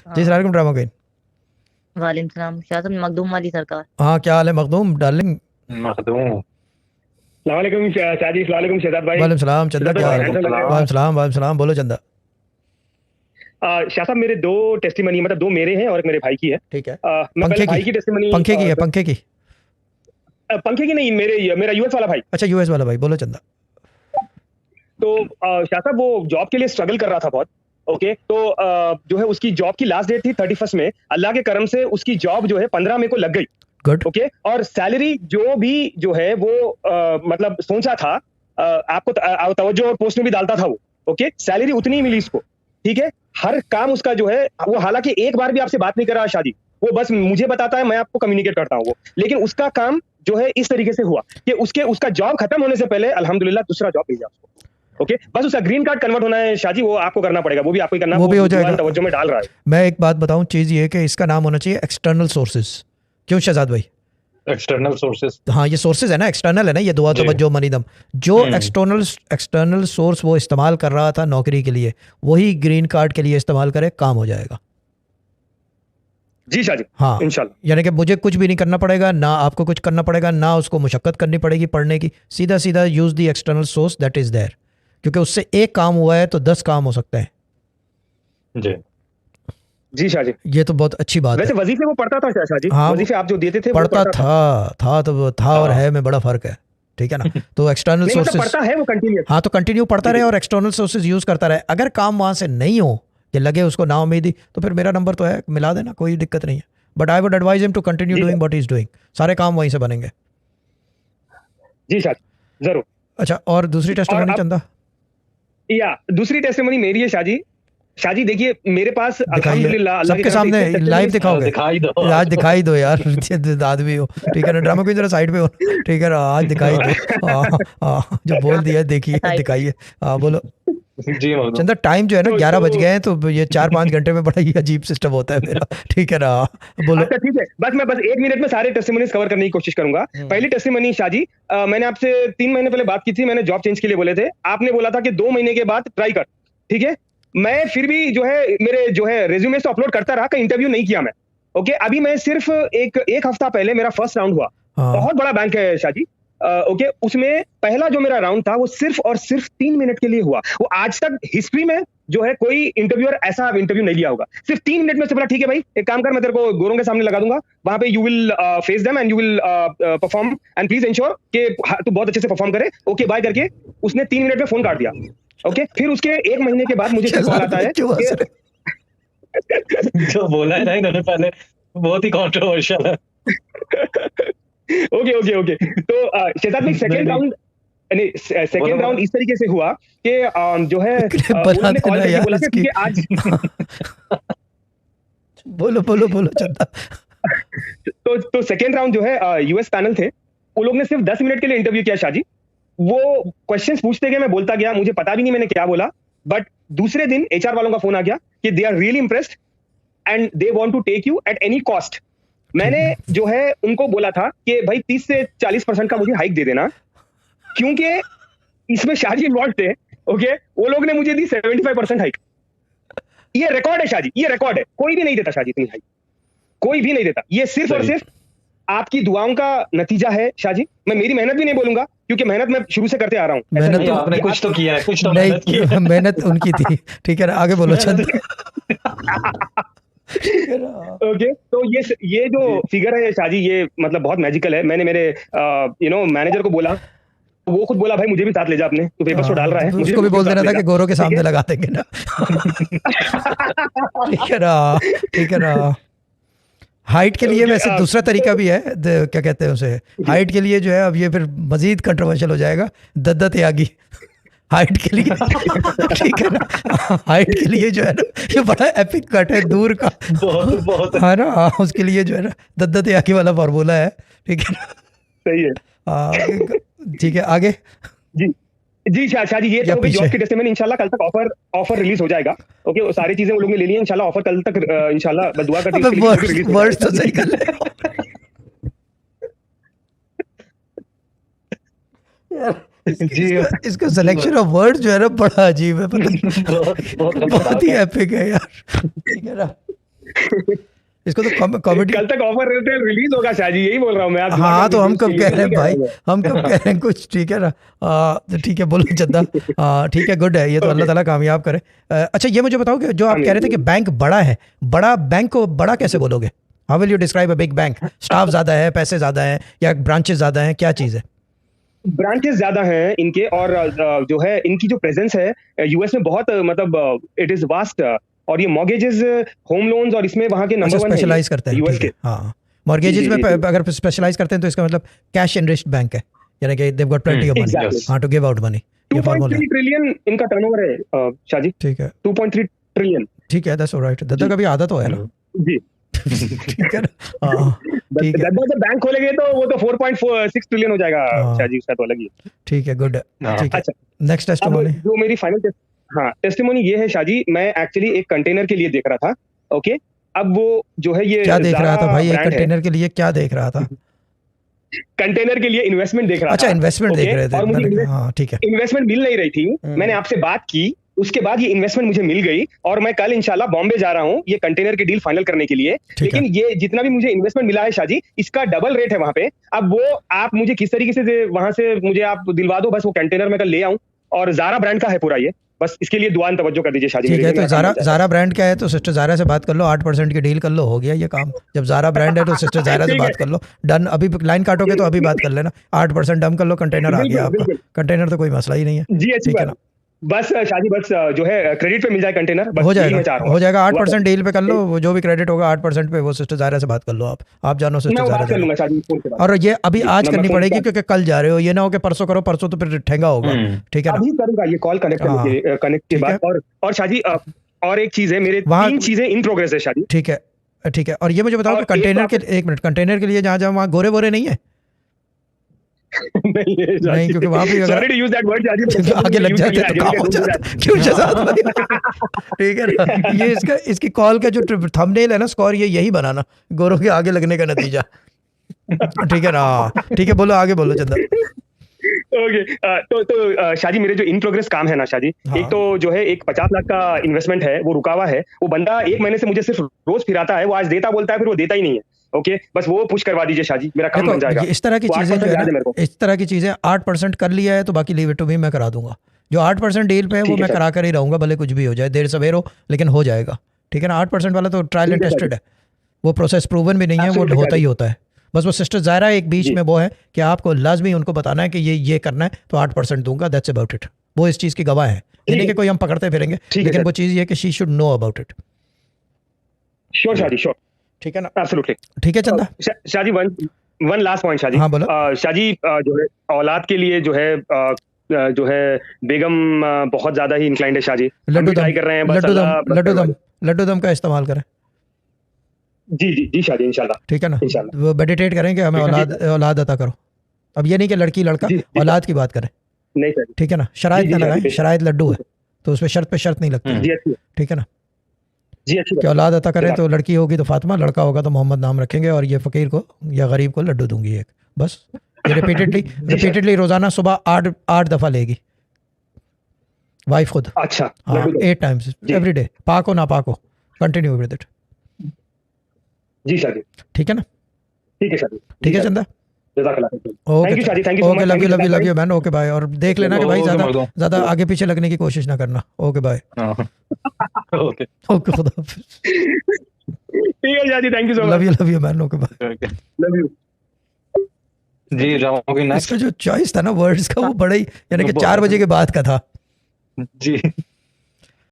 जी हाँ। सलाम drama queen. वालेकुम सलाम शाह साहब, मखदूम वाली सरकार। हाँ क्या हाल है मखदूम डार्लिंग? मखदूम। सलामकुम शादी, सलामकुम शहजाद भाई। वालेकुम सलाम चंदा, शहजाद क्या भाई हाल है? हैंडसम लग रहे वालेकुम सलाम, बोलो चंदा। हैं। शाह साहब मेरे दो टेस्टिमनी, मतलब दो मेरे हैं और एक मेरे भाई की है। ठीक है। मैं पहले पंखे भाई की की टेस्टिमनी। पंखे की है, पंखे की? पंखे की नहीं, मेरा यूएस वाला भाई। अच्छा यूएस वाला भाई, बोलो चंदा। तो शाह साहब वो जॉब के लिए स्ट्रगल कर रहा था बहुत। ओके, तो जो है उसकी जॉब की लास्ट डेट थी 31 में। अल्लाह के करम से उसकी जॉब जो है 15 में को लग गई। गुड। ओके, और सैलरी जो भी जो है वो मतलब सोचा था, आपको तवज्जो और पोस्ट में भी डालता था वो। ओके, सैलरी उतनी ही मिली इसको। ठीक है, हर काम उसका जो है वो, हालांकि एक बार भी आपसे बात नहीं कर रहा शादी, वो बस मुझे बताता है, मैं आपको कम्युनिकेट करता हूँ वो। लेकिन उसका काम जो है इस तरीके से हुआ कि उसका जॉब खत्म होने से पहले अल्हम्दुलिल्लाह दूसरा जॉब मिल गया उसको। ओके, बस उसका ग्रीन कार्ड कन्वर्ट होना है शादी, वो आपको करना पड़ेगा, वो भी आपको ही करना, वो भी हो जुबान जाएगा। तवज्जो में डाल रहा है। मैं एक बात बताऊं, चीज़ ये है कि इसका नाम होना चाहिए एक्सटर्नल सोर्सेज। क्यों शहजाद भाई? External sources. हाँ ये सोर्सेज है ना, एक्सटर्नल है ना, ये दुआ जी। तवज्जो मनीदम। जो एक्सटर्नल सोर्स वो इस्तेमाल कर रहा था नौकरी के लिए, वही ग्रीन कार्ड के लिए इस्तेमाल करे, काम हो जाएगा। जी शादी, हाँ इंशाल्लाह। यानी कि मुझे कुछ भी नहीं करना पड़ेगा, ना आपको कुछ करना पड़ेगा, ना उसको मुशक्कत करनी पड़ेगी पढ़ने की। सीधा सीधा use the external source that is there, क्योंकि उससे एक काम हुआ है तो 10 काम हो सकते हैं। जी जी शादी, ये तो बहुत अच्छी बात वैसे है। वजीफे वो पढ़ता था शादी, हाँ, वजीफे आप जो देते थे वो पढ़ता पढ़ता था। था तो वो था और हाँ। है में बड़ा फ़र्क है, ठीक है ना? तो एक्सटर्नल नहीं मतलब सोर्सेज, पढ़ता है वो कंटिन्यूअस। हाँ तो कंटिन्यू पढ़ता रहे और एक्सटर्नल सोर्सेज यूज़ करता रहे। अगर काम वहाँ से नहीं हो कि लगे उसको ना उम्मीदी, तो फिर मेरा नंबर तो है, मिला देना, कोई दिक्कत नहीं है। But I would advise him to continue जी doing what he is doing. सारे काम वहीं से बनेंगे। जी शादी, जरूर। अच्छा, और दूसरी और टेस्टिमनी अब चंदा या दूसरी टेस्टिमनी मेरी है शादी। शादी देखिए मेरे पास दिखाइए अल्हम्दुलिल्लाह अल्लाह की सबके तरफ से सामने, इतने testimonies- लाइव दिखाओगे? दिखाई दो। आज दिखाई दो यार आदमी हो, ठीक है ना? ड्रामा क्वीन जरा साइड पे हो, ठीक है ना? आज दिखाई दो। जो बोल दिया देखिए, दिखाइए। हाँ बोलो जी मखदूम। चंदा। टाइम जो है ना, 11 बज तो- गए हैं, तो ये 4-5 घंटे में बड़ा ही अजीब सिस्टम होता है मेरा, ठीक है ना? बोलो। अच्छा ठीक है, मैं बस 1 मिनट में सारे टेस्टिमनीज कवर करने की कोशिश करूंगा। पहली टेस्टिमनी शादी, मैंने आपसे 3 महीने पहले बात की थी, मैंने जॉब चेंज के लिए बोले थे, आपने बोला था कि 2 महीने के बाद ट्राई कर। ठीक है, मैं फिर भी जो है मेरे जो है रेज्यूमे तो अपलोड करता रहा, कहीं इंटरव्यू नहीं किया मैं। ओके, अभी मैं सिर्फ एक हफ्ता पहले मेरा फर्स्ट राउंड हुआ। हाँ बहुत बड़ा बैंक है शादी। ओके, उसमें पहला जो मेरा राउंड था वो सिर्फ और सिर्फ 3 मिनट के लिए हुआ। वो आज तक हिस्ट्री में जो है कोई इंटरव्यूअर ऐसा इंटरव्यू नहीं लिया होगा। सिर्फ 3 मिनट में से बोला ठीक है भाई, एक काम कर, मैं तेरे को गोरों के सामने लगा दूंगा, वहां पे you will face them and you will perform and please ensure कि तू बहुत अच्छे से परफॉर्म करे। ओके बाय करके उसने 3 मिनट में फोन काट दिया। ओके, फिर उसके 1 महीने के बाद मुझे कॉल आता है क्यों हंस रहे? जो बोला है ना इन्होंने पहले, बहुत ही कंट्रोवर्शियल है। ओके ओके ओके, तो शहजाद भाई सेकंड राउंड, नहीं सेकंड राउंड इस तरीके से हुआ कि जो है बना उन्होंने कॉल देना करके यार बोला कि इसकी। ठीक है आज बोलो बोलो बोलो चंदा। तो सेकंड राउंड जो है यूएस पैनल थे, उन लोग ने सिर्फ 10 मिनट के लिए इंटरव्यू किया शादी। वो क्वेश्चंस पूछते गए, मैं बोलता गया, मुझे पता भी नहीं मैंने क्या बोला। बट दूसरे दिन एचआर वालों का फोन आ गया कि they are really impressed and they want to take you at any cost. मैंने जो है उनको बोला था कि भाई 30 से 40% का मुझे हाइक दे देना, क्योंकि इसमें शादी इन्वॉल्व थे। ओके, वो लोग ने मुझे दी 75% हाइक। ये रिकॉर्ड है शादी, ये रिकॉर्ड है, कोई भी नहीं देता शादी इतनी हाइक, कोई भी नहीं देता। ये सिर्फ और सही। सिर्फ आपकी दुआओं का नतीजा है शाजी। मैं मेरी मेहनत भी नहीं बोलूंगा, क्योंकि मेहनत मैं शुरू से करते आ रहा हूँ। ऐसा मेहनत नहीं तो है आपने कि कुछ तो किया है, कुछ तो मेहनत की नहीं, है। मेहनत उनकी थी, ठीक है ना? आगे बोलो चंदा। ओके, तो ये जो फिगर है शाजी, ये मतलब बहुत मैजिकल है। मैंने मेरे मैनेजर को बोला, वो खुद बोला भाई मुझे भी साथ ले जा अपने, तो पेपर्स तो डाल रहा है, मुझे उसको भी बोल साथ देना ले था जा। कि गोरों के ठीक सामने है? लगा देंगे ना। ठीक है ना? ठीक है ना? हाइट के लिए Okay, वैसे दूसरा तरीका भी है, क्या कहते हैं उसे, हाइट के लिए जो है, अब ये फिर मजीद कंट्रोवर्शियल हो जाएगा, दद्दा त्यागी। हाइट के लिए, ठीक है ना? हाइट के लिए जो है ना, ये बड़ा एपिक कट है दूर का, बहुत बहुत है ना? उसके लिए जो है ना, दद्दा त्यागी वाला फार्मूला है, ठीक है ना? सही है ठीक है, आगे जी। जी शाजी, ये या तो पीछे? जॉब के टेस्टिमनी इंशाल्लाह कल तक ऑफर रिलीज हो जाएगा। ओके, वो सारी चीजें वो लोग ने ले ली हैं, इंशाल्लाह ऑफर कल तक इंशाल्लाह मैं दुआ करती हूँ अबे इसके लिए रिलीज हो वर्ड्स तो जाएगा। सही कर ले यार। जी इसका सिलेक्शन ऑफ वर्ड जो है ना, बड़ा अजीब है, पता नहीं। बहुत बहुत बहुत ही एपिक है यार, ठीक है ना? इसको तो कॉमेडी। कल तक ऑफर रिलीज होगा शाजी, यही बोल रहा हूँ मैं। आप हाँ तो हम कब कह रहे हैं भाई, हम कब कह रहे हैं कुछ, ठीक है ना। तो ठीक है, बोलो चंदा। ठीक है, गुड है, ये तो अल्लाह ताला कामयाब करे। अच्छा ये मुझे बताओ कि जो आप कह रहे थे कि बैंक बड़ा है, बड़ा बैंक को बड़ा कैसे बोलोगे? How will you describe a big bank? Staff ज्यादा है, पैसे ज्यादा है, या ब्रांचेस ज्यादा हैं, क्या चीज़ है? ब्रांचेस ज्यादा हैं इनके, और जो है इनकी जो प्रेजेंस है यूएस में बहुत, मतलब इट इज वास्ट। और ये मॉर्गेजेस, होम लोन्स, और इसमें वहाँ के नंबर 1 स्पेशलाइज करते हैं यूएस ठीक के। है, हाँ मॉर्गेजेस में अगर स्पेशलाइज करते हैं तो इसका मतलब कैश एनरिच्ड बैंक है, यानी कि they've got plenty of money, Exactly. हाँ, टू गिव आउट मनी। ये फार्मूला 2.3 ट्रिलियन इनका टर्नओवर है शाजी, ठीक है, 2.3 ट्रिलियन। ठीक है, दैट्स ऑलराइट। दद्दा का भी आदत हो है ना, जी ठीक है ना, हाँ ठीक है, दद्दा जब बैंक खोलेंगे तो वो तो 4.6 ट्रिलियन हो जाएगा हाँ। शाजी, उसका तो अलग ही है। ठीक है, गुड है, ठीक है। अच्छा, नेक्स्ट अब टेस्टिमोनी। जो मेरी फाइनल टेस्टिमोनी ये है शाजी, मैं एक्चुअली एक कंटेनर के लिए देख रहा था। ओके, अब वो जो है ये क्या देख रहा था भाई? एक brand है। कंटेनर के लिए क्या देख रहा था? कंटेनर के लिए इन्वेस्टमेंट देख रहा अच्छा, था। Investment Okay? देख रहे थे, और मुझे मैंने कहा, हाँ ठीक है, इन्वेस्टमेंट मिल नहीं रही थी। मैंने आपसे बात की, उसके बाद ये इन्वेस्टमेंट मुझे मिल गई, और मैं कल इंशाल्लाह बॉम्बे जा रहा हूँ ये कंटेनर की डील फाइनल करने के लिए। ठीक है। लेकिन ये जितना भी मुझे इन्वेस्टमेंट मिला है शाजी, इसका डबल रेट है वहां पे। अब वो आप मुझे किस तरीके से वहां से मुझे आप दिलवा दो, बस वो कंटेनर मैं कल ले आऊं। और ज़ारा ब्रांड का है पूरा ये, बस इसके लिए दुआन तवज्जो कर दीजिए शाजी। ठीक है। मेरे तो लिए ज़ारा मेरा काम ज़ारा ब्रांड क्या है? तो सिस्टर ज़ारा से बात कर लो, 8% की डील कर लो, हो गया ये काम। जब ज़ारा ब्रांड है तो सिस्टर ज़ारा से ठीक है। बात कर लो, डन। अभी लाइन काटोगे तो अभी बात कर लेना, 8% डम कर लो, कंटेनर आ गया बिल्कुल, आपका। बिल्कुल। कंटेनर तो कोई मसला ही नहीं है, जी अच्छी ठीक है बात। ना, बस शाजी, बस जो है क्रेडिट पे मिल जाए कंटेनर, बस हो यही मैं जाएगा, चाह रहा हूँ। हो जाएगा। 8% डील पे कर लो, वो जो भी क्रेडिट होगा 8% पे, वो सिस्टर ज़ारा से बात कर लो। आप जानो मैं सिस्टर वो ज़ारा बात कर जानो। लूंगा शाजी फोन के बाद। और ये अभी आज मैं करनी फोन पड़ेगी पे- क्योंकि कल जा रहे हो, ये ना हो कि परसों करो, परसों तो फिर ठेंगा होगा, ठीक है ना। अभी करूंगा ये कॉल कनेक्ट हाँ, कनेक्ट के ठीक बाद। और शाजी और एक चीज है, मेरे वहाँ- 3 चीजें इन प्रोग्रेस है शाजी। ठीक है, ठीक है। और ये मुझे बताओ और कि कंटेनर एक के, एक मिनट, कंटेनर के लिए जहाँ जहाँ वहाँ गोरे वोरे नहीं है? नहीं है शाजी। नहीं, क्योंकि वहाँ पे अगर Sorry to use that word, Shaji, but क्योंकि आगे लग use जाते किया तो है, काम हो मुझे जाता। क्यों शहजाद भाई? ठीक है ना, ये इसकी कॉल का जो थंबनेल है ना, स्कोर, ये यही बनाना, गोरों के आगे लगने का नतीजा। ठीक है ना, ठीक है, बोलो आगे, बोलो चंदा। ओके, तो शाजी, मेरे जो इन प्रोग्रेस काम है ना शाजी, हाँ। एक तो जो है एक 50 लाख का इन्वेस्टमेंट है, वो रुका हुआ है। वो बंदा 1 महीने से मुझे सिर्फ रोज फिराता है, वो आज देता बोलता है, फिर वो देता ही नहीं है। ओके, बस वो पुश करवा दीजिए शाजी, मेरा काम बन जाएगा। देखो, इस तरह की वो चीजें 8% जो याद है है मेरे ना, को। इस तरह की चीजें 8% कर लिया है तो बाकी लीव इट टू मी, मैं करा दूंगा। जो 8% डील पे है वो ठीक है मैं सर। करा कर ही रहूंगा, भले कुछ भी हो जाए, देर सवेर हो, लेकिन हो जाएगा। ठीक है ना, 8% वाला तो ट्रायल एंड ठीक है सर। टेस्टेड है, वो प्रोसेस प्रूवन भी नहीं है, वो Absolutely होता ही correct। होता है। बस वो सिस्टर ज़ायरा एक बीच जी। में वो है कि आपको लाजमी उनको बताना है कि ये करना है तो 8% दूंगा, दैट्स अबाउट इट। वो इस चीज़ की गवाह है, ये नहीं कि कोई हम पकड़ते फिरेंगे, ठीक है लेकिन सर। वो चीज़ ये है कि she should know about it. Sure Shaji, sure, ठीक है ना, एब्सोल्युटली। ठीक है चंदा। Shaji, one last point Shaji. हाँ, बोलो। शाजी, जो है औलाद के लिए जो है बेगम बहुत ज्यादा ही इंक्लाइंड है शाजी। हम लड्डू भी दम, ट्राई कर रहे हैं, बस लड्डू अल्लाह दम, बस लड्डू करवा दम, लड्डू दम का इस्तेमाल करें, दे। जी जी जी शाजी, इंशाल्लाह। ठीक है ना। इंशाल्लाह। वो मेडिटेट करें कि हमें औलाद अता करो। अब ये नहीं कि लड़की लड़का, जी, जी। औलाद की बात करें, नहीं शाजी, ठीक है ना। शराइत जी, ना जी, लगाएं, जी। शराइत लड्डू है तो उस पर शर्त पे शर्त नहीं लगती, जी अच्छी, ठीक है ना। जी अच्छी कि बात। औलाद अता करें तो लड़की होगी तो फातिमा, लड़का होगा तो मोहम्मद नाम रखेंगे, और ये फ़कीर को या गरीब को लड्डू दूंगी एक, बस। ये रिपीटेडली रोज़ाना सुबह 8 दफ़ा लेगी वाइफ खुद, अच्छा, हाँ, लड्डू दो। 8 टाइम्स एवरी डे, पाक हो ना पाक हो, कंटिन्यू विद इट, जी शाजी, ठीक है ना। ठीक है शाजी, ठीक है चंदा, जज़ाकल्लाह। Okay, thank you Shaji, thank you so okay, much. Love you man, okay bye. और देख लेना कि भाई ओके, ज़्यादा मर्दों। ज़्यादा आगे पीछे लगने की कोशिश ना करना, ओके बाय, ओके ओके, खुदा हाफिज़, ठीक है Shaji, thank you so much. Love you man, okay bye. Okay love you. जी, जाऊंगी नेक्स्ट। इसका जो चॉइस था ना वर्ड्स का, वो बड़ा ही, यानी कि 4 बजे के बाद का था। जी